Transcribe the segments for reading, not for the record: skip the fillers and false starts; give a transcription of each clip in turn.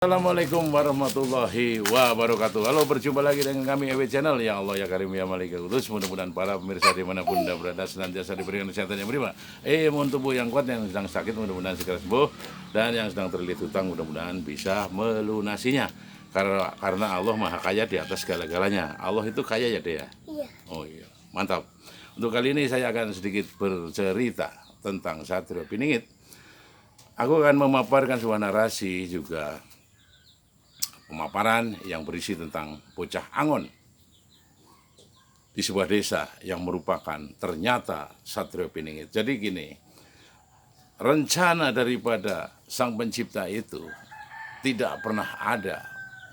Assalamualaikum warahmatullahi wabarakatuh. Halo, berjumpa lagi dengan kami EW Channel. Ya Allah, ya Karim, ya Malik, ya Kudus. Mudah-mudahan para pemirsa dimanapun anda berada senantiasa diberikan kesehatan yang prima. Mohon tubuh yang kuat, yang sedang sakit mudah-mudahan segera sembuh, dan yang sedang terlilit hutang mudah-mudahan bisa melunasinya. Karena Allah Maha Kaya di atas segala-galanya. Allah itu kaya ya, Dea? Iya. Oh iya, mantap. Untuk kali ini saya akan sedikit bercerita tentang Satrio Piningit. Aku akan memaparkan sebuah narasi juga pemaparan yang berisi tentang bocah Angon di sebuah desa yang merupakan ternyata Satrio Piningit. Jadi gini, rencana daripada Sang Pencipta itu tidak pernah ada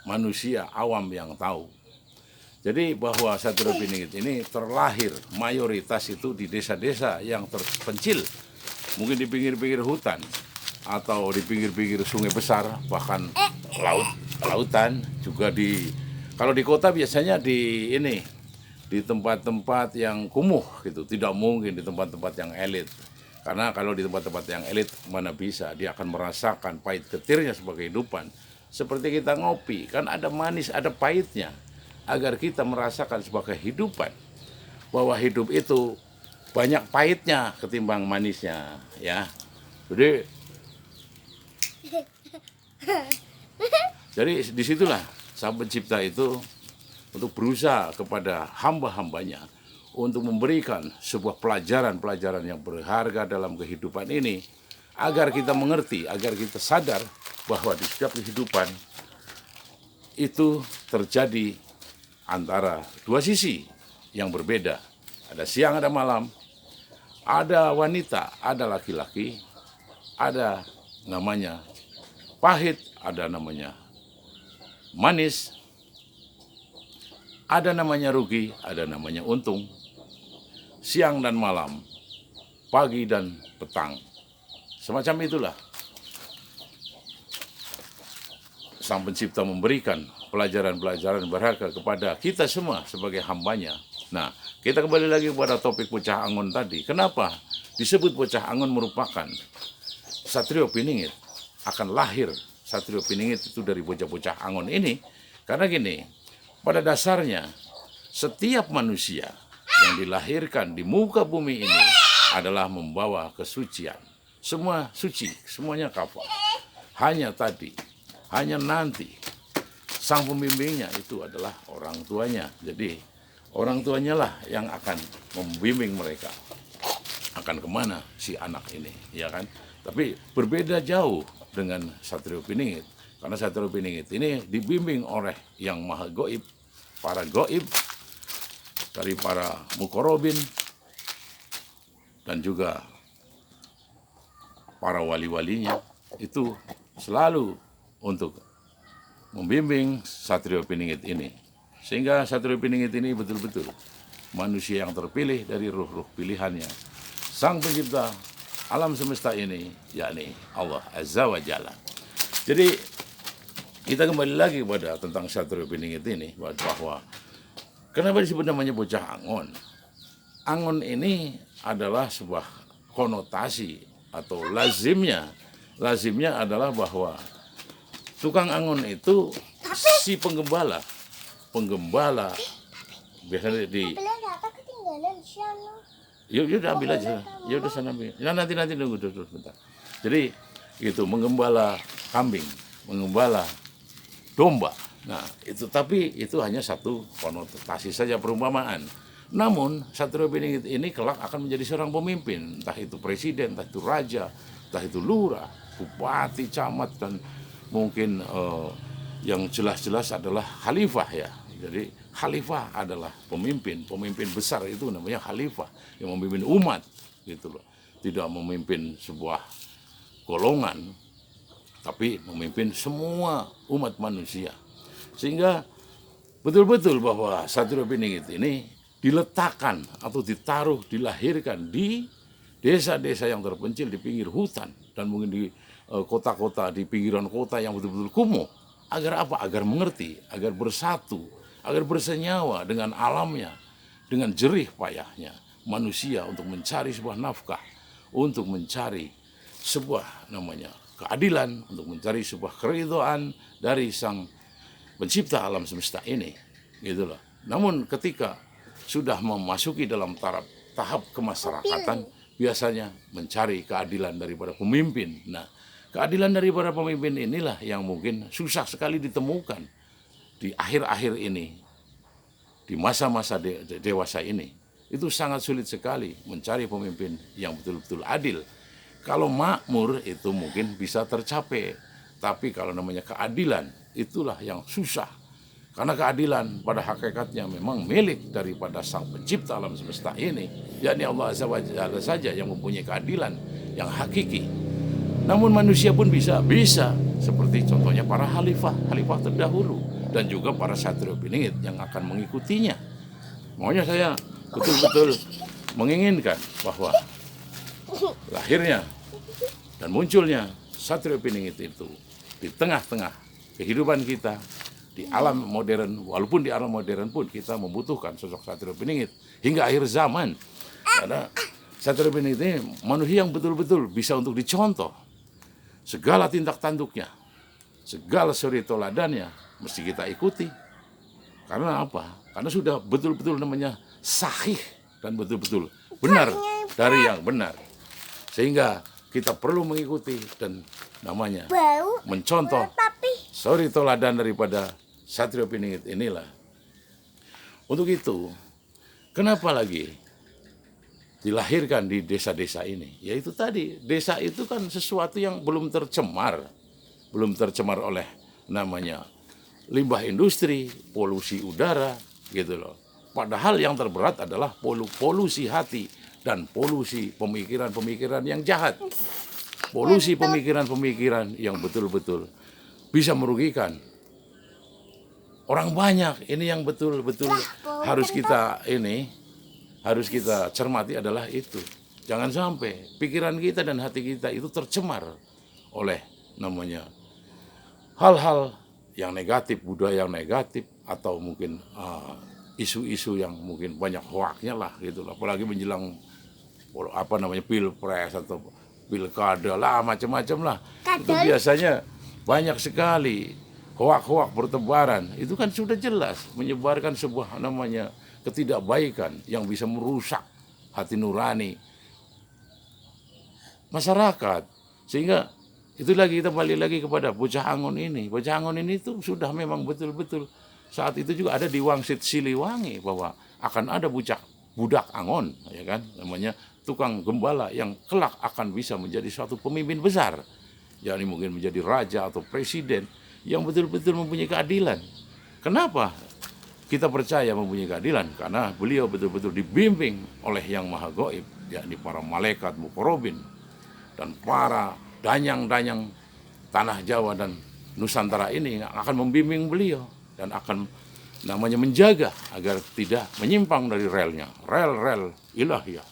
manusia awam yang tahu. Jadi bahwa Satrio Piningit ini terlahir mayoritas itu di desa-desa yang terpencil, mungkin di pinggir-pinggir hutan atau di pinggir-pinggir sungai besar, bahkan lautan juga kalau di kota biasanya di tempat-tempat yang kumuh gitu, tidak mungkin di tempat-tempat yang elit. Karena kalau di tempat-tempat yang elit mana bisa dia akan merasakan pahit getirnya sebagai kehidupan. Seperti kita ngopi, kan ada manis, ada pahitnya. Agar kita merasakan sebagai kehidupan bahwa hidup itu banyak pahitnya ketimbang manisnya, ya. Jadi disitulah Sang Pencipta itu untuk berusaha kepada hamba-hambanya untuk memberikan sebuah pelajaran-pelajaran yang berharga dalam kehidupan ini, agar kita mengerti, agar kita sadar bahwa di setiap kehidupan itu terjadi antara dua sisi yang berbeda. Ada siang, ada malam, ada wanita, ada laki-laki, ada namanya pahit, ada namanya manis, ada namanya rugi, ada namanya untung. Siang dan malam, pagi dan petang, semacam itulah Sang Pencipta memberikan pelajaran-pelajaran berharga kepada kita semua sebagai hambanya. Nah, kita kembali lagi kepada topik bocah Angon tadi. Kenapa disebut bocah Angon merupakan Satrio Piningit? Akan lahir Satrio Piningit itu dari bocah-bocah Angon ini. Karena gini, pada dasarnya setiap manusia yang dilahirkan di muka bumi ini adalah membawa kesucian. Semua suci, semuanya kafah. Hanya nanti sang pembimbingnya itu adalah orang tuanya. Jadi orang tuanya lah yang akan membimbing mereka akan kemana si anak ini, ya kan? Tapi berbeda jauh dengan Satrio Piningit, karena Satrio Piningit ini dibimbing oleh yang maha goib, para goib dari para mukorobin dan juga para wali-walinya itu selalu untuk membimbing Satrio Piningit ini, sehingga Satrio Piningit ini betul-betul manusia yang terpilih dari ruh-ruh pilihannya Sang Pencipta alam semesta ini, yakni Allah Azza wa Jalla. Jadi kita kembali lagi kepada tentang Satrio Piningit ini, bahwa kenapa disebut namanya bocah Angon. Angon ini adalah sebuah konotasi atau lazimnya adalah bahwa tukang angon itu si penggembala biasanya di Yuk udah ambil aja. Ya udah sana ambil. Nah, nanti nunggu dulu bentar. Jadi itu menggembala kambing, menggembala domba. Nah, tapi itu hanya satu konotasi saja, perumpamaan. Namun Satrio Piningit ini kelak akan menjadi seorang pemimpin, entah itu presiden, entah itu raja, entah itu lurah, bupati, camat, dan mungkin yang jelas-jelas adalah khalifah, ya. Jadi khalifah adalah pemimpin besar, itu namanya khalifah, yang memimpin umat gitu loh. Tidak memimpin sebuah golongan, tapi memimpin semua umat manusia. Sehingga betul-betul bahwa Satrio Piningit ini diletakkan atau ditaruh, dilahirkan di desa-desa yang terpencil di pinggir hutan, dan mungkin di kota-kota, di pinggiran kota yang betul-betul kumuh. Agar apa? Agar mengerti, agar bersatu, agar bersenyawa dengan alamnya, dengan jerih payahnya manusia untuk mencari sebuah nafkah, untuk mencari sebuah namanya keadilan, untuk mencari sebuah keridhaan dari Sang Pencipta alam semesta ini, gitu loh. Namun ketika sudah memasuki dalam tahap kemasyarakatan, biasanya mencari keadilan daripada pemimpin. Nah, keadilan daripada pemimpin inilah yang mungkin susah sekali ditemukan di akhir-akhir ini, di masa-masa dewasa ini. Itu sangat sulit sekali mencari pemimpin yang betul-betul adil. Kalau makmur itu mungkin bisa tercapai, tapi kalau namanya keadilan, itulah yang susah. Karena keadilan pada hakikatnya memang milik daripada Sang Pencipta alam semesta ini, yakni Allah Azza wa Jalla saja yang mempunyai keadilan yang hakiki. Namun manusia pun bisa seperti contohnya para khalifah terdahulu dan juga para satria piningit yang akan mengikutinya. Makanya saya betul-betul menginginkan bahwa lahirnya dan munculnya satria piningit itu di tengah-tengah kehidupan kita di alam modern. Walaupun di alam modern pun kita membutuhkan sosok satria piningit hingga akhir zaman, karena satria piningit ini manusia yang betul-betul bisa untuk dicontoh. Segala tindak tanduknya, segala suri toladannya mesti kita ikuti. Karena apa? Karena sudah betul-betul namanya sahih dan betul-betul benar dari yang benar. Sehingga kita perlu mengikuti dan namanya mencontoh suri toladan daripada satria piningit inilah. Untuk itu, kenapa lagi dilahirkan di desa-desa ini? Yaitu tadi, desa itu kan sesuatu yang belum tercemar oleh namanya limbah industri, polusi udara, gitu loh. Padahal yang terberat adalah polusi hati dan polusi pemikiran-pemikiran yang jahat. Polusi pemikiran-pemikiran yang betul-betul bisa merugikan orang banyak. Ini yang betul-betul harus kita cermati adalah itu. Jangan sampai pikiran kita dan hati kita itu tercemar oleh namanya hal-hal yang negatif, budaya yang negatif, atau mungkin isu-isu yang mungkin banyak hoaknya lah gitu loh. Apalagi menjelang pilpres atau pilkada lah, macam-macam lah. Itu biasanya banyak sekali hoak-hoak bertebaran. Itu kan sudah jelas menyebarkan sebuah namanya ketidakbaikan yang bisa merusak hati nurani masyarakat. Sehingga itu lagi kita balik lagi kepada bocah Angon ini. Bocah Angon ini tuh sudah memang betul-betul saat itu juga ada di Wangsit Siliwangi bahwa akan ada budak Angon, ya kan, namanya tukang gembala yang kelak akan bisa menjadi suatu pemimpin besar, yakni mungkin menjadi raja atau presiden yang betul-betul mempunyai keadilan. Kenapa kita percaya mempunyai keadilan? Karena beliau betul-betul dibimbing oleh Yang Maha Gaib, yakni para malaikat muqarrabin dan para danyang-danyang tanah Jawa dan Nusantara ini akan membimbing beliau dan akan namanya menjaga agar tidak menyimpang dari rel ilahiyah.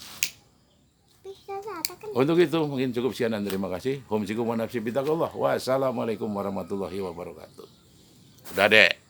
Untuk itu mungkin cukup sekian dan terima kasih. Wassalamualaikum warahmatullahi wabarakatuh. Udah dek.